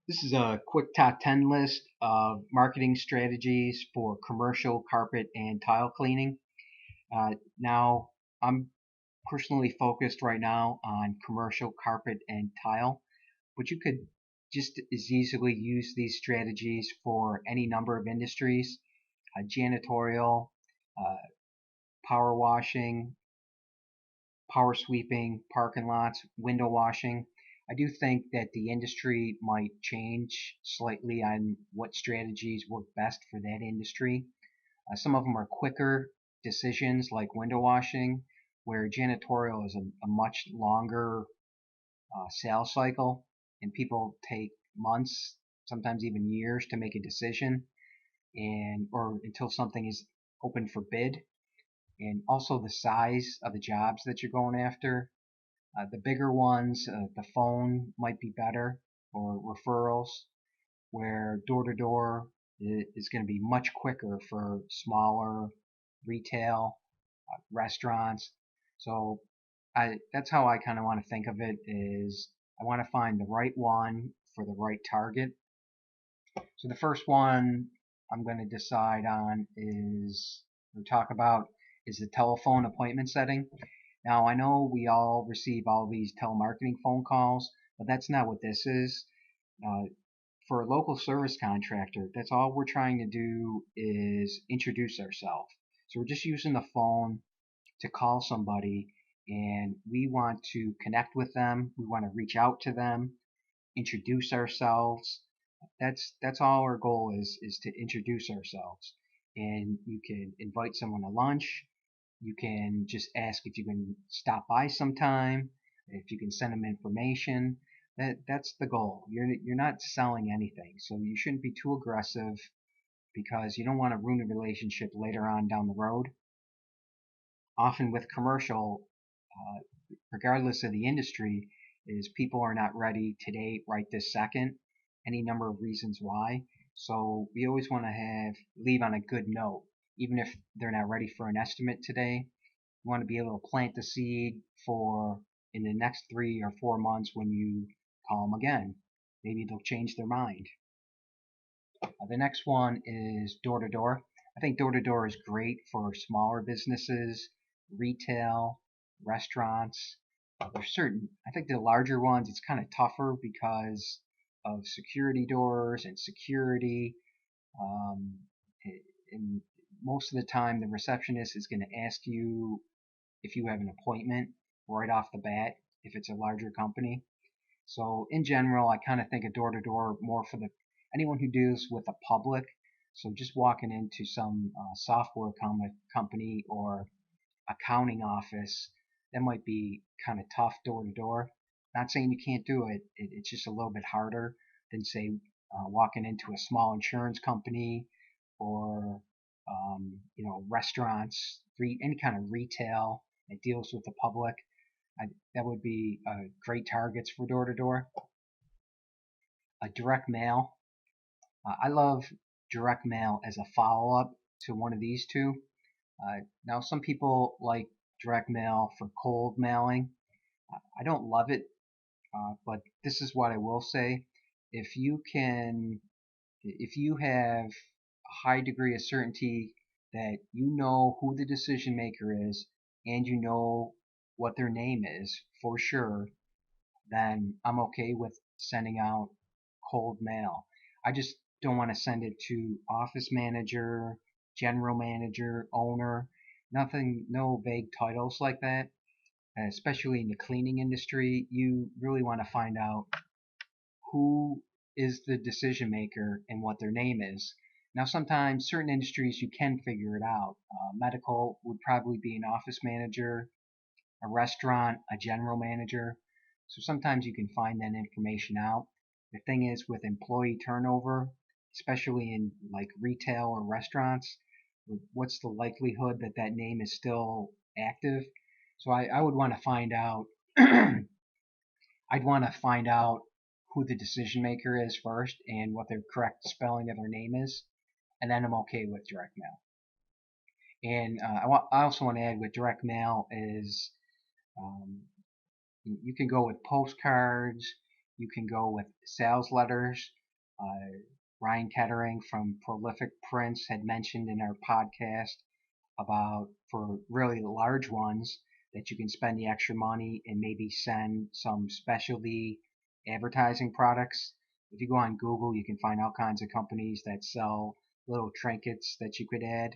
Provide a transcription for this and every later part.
This is a quick top 10 list of marketing strategies for commercial carpet and tile cleaning. Now, I'm personally focused right now on commercial carpet and tile, but you could just as easily use these strategies for any number of industries: janitorial, uh, power washing, power sweeping, parking lots, window washing. I do think that the industry might change slightly on what strategies work best for that industry. Some of them are quicker decisions like window washing, where janitorial is a much longer sales cycle, and people take months, sometimes even years, to make a decision, and or until something is open for bid. And also the size of the jobs that you're going after. The bigger ones, the phone might be better, or referrals, where door to door is going to be much quicker for smaller retail restaurants. So that's how I kind of want to think of it. Is I want to find the right one for the right target. So the first one I'm going to decide on is or talk about is the telephone appointment setting. Now, I know we all receive all these telemarketing phone calls, but that's not what this is. Uh, for a local service contractor, that's all we're trying to do is introduce ourselves. So we're just using the phone to call somebody, and we want to connect with them. We want to reach out to them, introduce ourselves. That's all our goal is to introduce ourselves. And you can invite someone to lunch. You can just ask if you can stop by sometime, if you can send them information. That's the goal. You're not selling anything, so you shouldn't be too aggressive because you don't want to ruin a relationship later on down the road. Often with commercial, regardless of the industry, is people are not ready today, right this second. Any number of reasons why. So we always want to leave on a good note, even if they're not ready for an estimate today. You want to be able to plant the seed for in the next 3 or 4 months when you call them again. Maybe they'll change their mind. The next one is door to door. I think door to door is great for smaller businesses, retail, restaurants. There's certain, I think the larger ones, it's kind of tougher because of security doors and security. Um, and most of the time, the receptionist is going to ask you if you have an appointment right off the bat if it's a larger company. So in general, I kind of think of door to door more for the anyone who deals with the public. So just walking into some software company or accounting office, that might be kind of tough door to door. Not saying you can't do it. It's just a little bit harder than say walking into a small insurance company or restaurants, any kind of retail that deals with the public. That would be great targets for door to door. Direct mail. I love direct mail as a follow up to one of these two. Now, some people like direct mail for cold mailing. I don't love it, but this is what I will say. If you can, if you have a high degree of certainty that you know who the decision maker is and you know what their name is for sure, then I'm okay with sending out cold mail. I just don't want to send it to office manager, general manager, owner, nothing, no vague titles like that. Especially in the cleaning industry, you really want to find out who is the decision maker and what their name is. Now, sometimes certain industries you can figure it out. Medical would probably be an office manager, a restaurant, a general manager. So sometimes you can find that information out. The thing is with employee turnover, especially in like retail or restaurants, what's the likelihood that that name is still active? So I would want to find out. I'd want to find out who the decision maker is first and what the correct spelling of their name is, and then I'm okay with direct mail. And I also want to add with direct mail is um, you can go with postcards. You can go with sales letters. Ryan Kettering from Prolific Prints had mentioned in our podcast about for really large ones that you can spend the extra money and maybe send some specialty advertising products. If you go on Google, you can find all kinds of companies that sell little trinkets that you could add,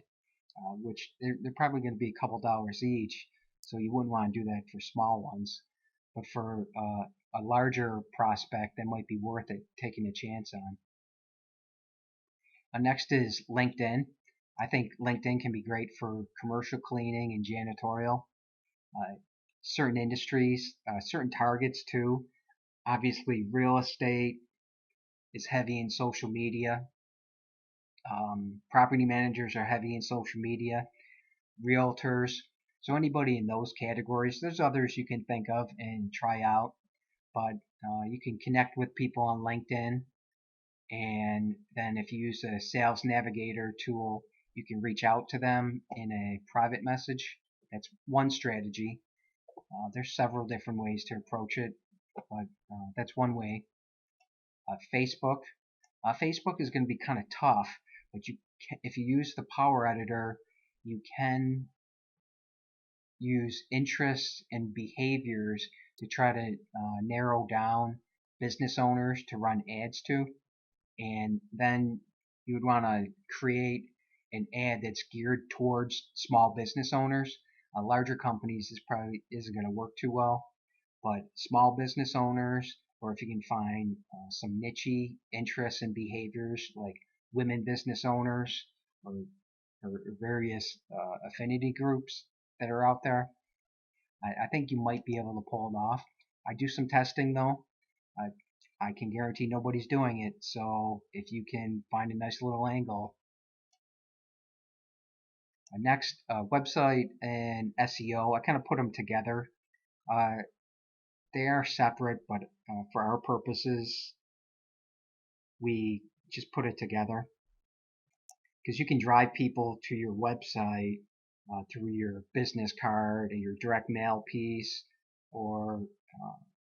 which they're probably going to be a couple dollars each, so you wouldn't want to do that for small ones. But for a larger prospect, that might be worth it taking a chance on. Next is LinkedIn. I think LinkedIn can be great for commercial cleaning and janitorial. Certain industries, certain targets too. Obviously, real estate is heavy in social media. Property managers are heavy in social media. Realtors. So anybody in those categories. There's others you can think of and try out. But you can connect with people on LinkedIn. And then if you use a Sales Navigator tool, you can reach out to them in a private message. That's one strategy. There's several different ways to approach it, but that's one way. Facebook. Facebook is going to be kind of tough, but if you use the Power Editor, you can use interests and behaviors to try to narrow down business owners to run ads to. And then you would want to create an ad that's geared towards small business owners. Larger companies this probably isn't going to work too well, but small business owners, or if you can find some niche interests and behaviors like women business owners or various affinity groups that are out there, I think you might be able to pull it off. I do some testing though. I can guarantee nobody's doing it, so if you can find a nice little angle. Next, website and SEO. I kind of put them together. They are separate, but for our purposes, we just put it together. Because you can drive people to your website through your business card or your direct mail piece or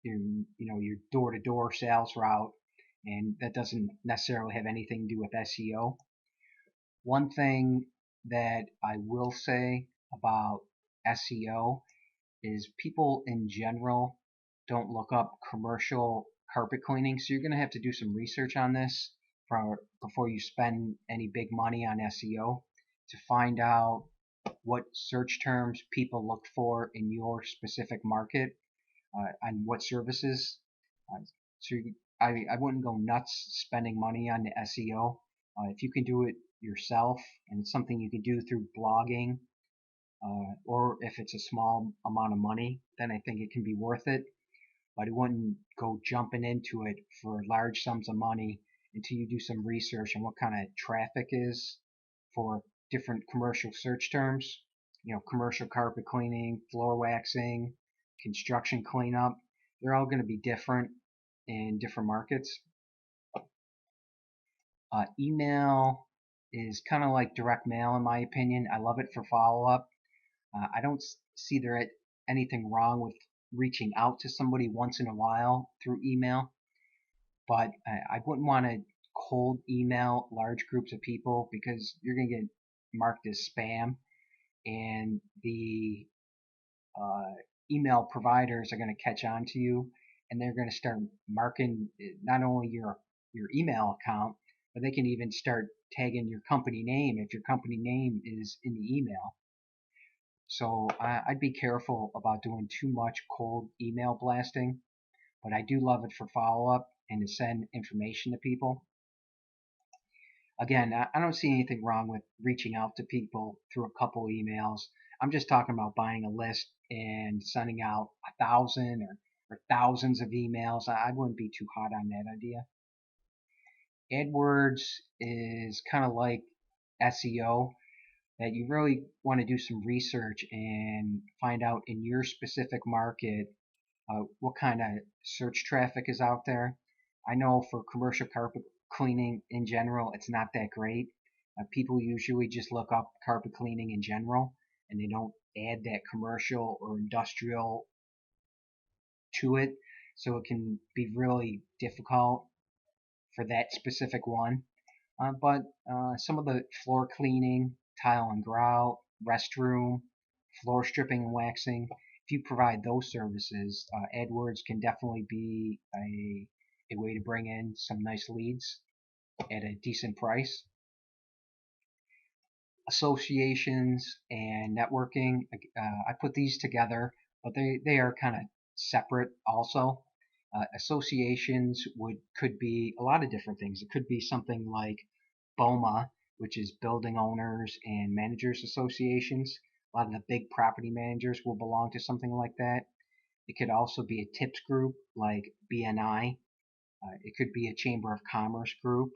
your door-to-door sales route, and that doesn't necessarily have anything to do with SEO. One thing that I will say about SEO is people in general don't look up commercial carpet cleaning, so you're going to have to do some research on this before you spend any big money on SEO to find out what search terms people look for in your specific market and what services. So I wouldn't go nuts spending money on the SEO. If you can do it yourself and it's something you can do through blogging, or if it's a small amount of money, then I think it can be worth it. But I wouldn't go jumping into it for large sums of money until you do some research on what kind of traffic is for different commercial search terms. Commercial carpet cleaning, floor waxing, construction cleanup. They're all going to be different in different markets. Email is kind of like direct mail in my opinion. I love it for follow-up. I don't see there anything wrong with reaching out to somebody once in a while through email, but I wouldn't want to cold email large groups of people because you're going to get marked as spam, and the email providers are going to catch on to you, and they're going to start marking not only your email account, but they can even start tagging your company name if your company name is in the email. So I'd be careful about doing too much cold email blasting, but I do love it for follow-up and to send information to people. Again, I don't see anything wrong with reaching out to people through a couple emails. I'm just talking about buying a list and sending out 1,000 or thousands of emails. I wouldn't be too hot on that idea. AdWords is kind of like SEO, that you really want to do some research and find out in your specific market what kind of search traffic is out there. I know for commercial carpet cleaning in general, it's not that great. People usually just look up carpet cleaning in general, and they don't add that commercial or industrial to it. so it can be really difficult for that specific one. But some of the floor cleaning, tile and grout, restroom, floor stripping and waxing, if you provide those services, AdWords can definitely be a way to bring in some nice leads at a decent price. Associations and networking, I put these together, but they are kind of separate also. Associations could be a lot of different things. It could be something like BOMA, which is Building Owners and Managers Associations. A lot of the big property managers will belong to something like that. It could also be a tips group like BNI. It could be a Chamber of Commerce group.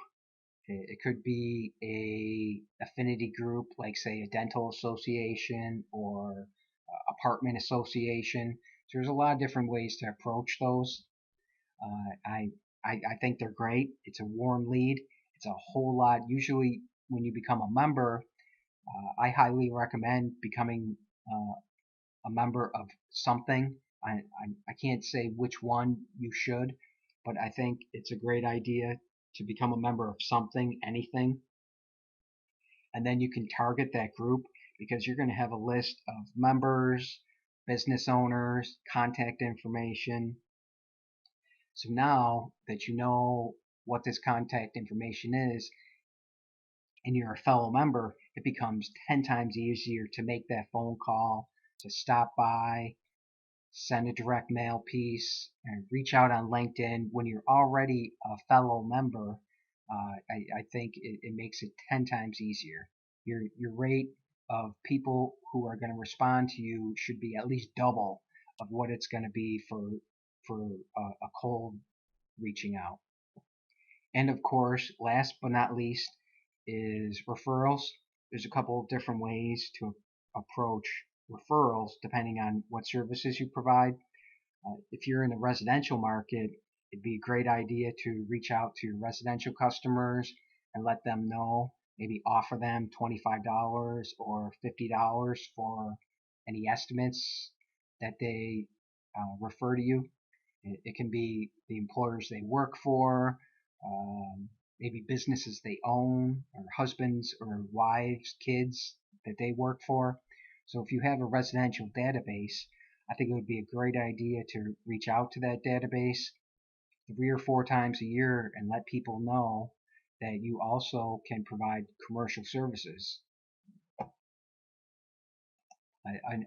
It could be a affinity group like, say, a dental association or apartment association. So there's a lot of different ways to approach those. I think they're great. It's a warm lead. It's a whole lot. Usually, when you become a member, I highly recommend becoming a member of something. I can't say which one you should, but I think it's a great idea to become a member of something, anything. And then you can target that group because you're going to have a list of members, business owners, contact information. So now that you know what this contact information is and you're a fellow member, it becomes 10 times easier to make that phone call, to stop by, send a direct mail piece, and reach out on LinkedIn. When you're already a fellow member, I think it makes it 10 times easier. Your rate of people who are going to respond to you should be at least double of what it's going to be for a cold reaching out. And of course, last but not least, is referrals. There's a couple of different ways to approach referrals depending on what services you provide. If you're in the residential market, it'd be a great idea to reach out to your residential customers and let them know, maybe offer them $25 or $50 for any estimates that they refer to you. It can be the employers they work for, maybe businesses they own, or husbands or wives, kids that they work for. So if you have a residential database, I think it would be a great idea to reach out to that database 3 or 4 times a year and let people know that you also can provide commercial services.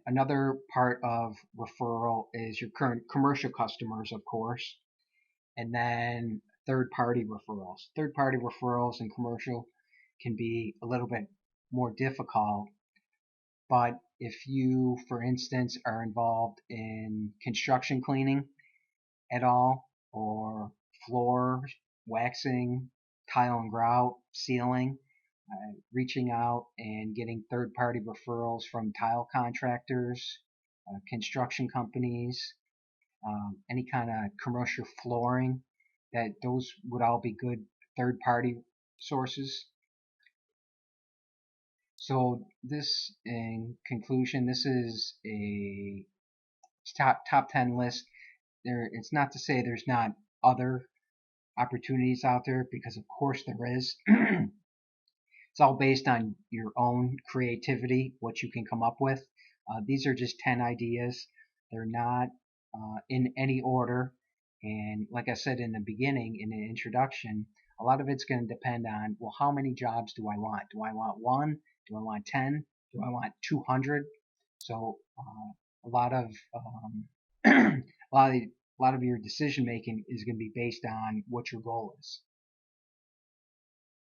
Another part of referral is your current commercial customers, of course, and then third-party referrals. Third-party referrals in commercial can be a little bit more difficult, but if you, for instance, are involved in construction cleaning at all, or floor waxing, tile and grout, sealing, reaching out and getting third-party referrals from tile contractors, construction companies, any kind of commercial flooring, that those would all be good third-party sources. So this, in conclusion, this is a top 10 list. It's not to say there's not other opportunities out there, because of course there is. It's all based on your own creativity, what you can come up with. These are just 10 ideas. They're not in any order. And like I said in the beginning, in the introduction, a lot of it's going to depend on, well, how many jobs do I want? Do I want 1? Do I want 10? Do I want 200? So a lot of a lot of your decision making is going to be based on what your goal is.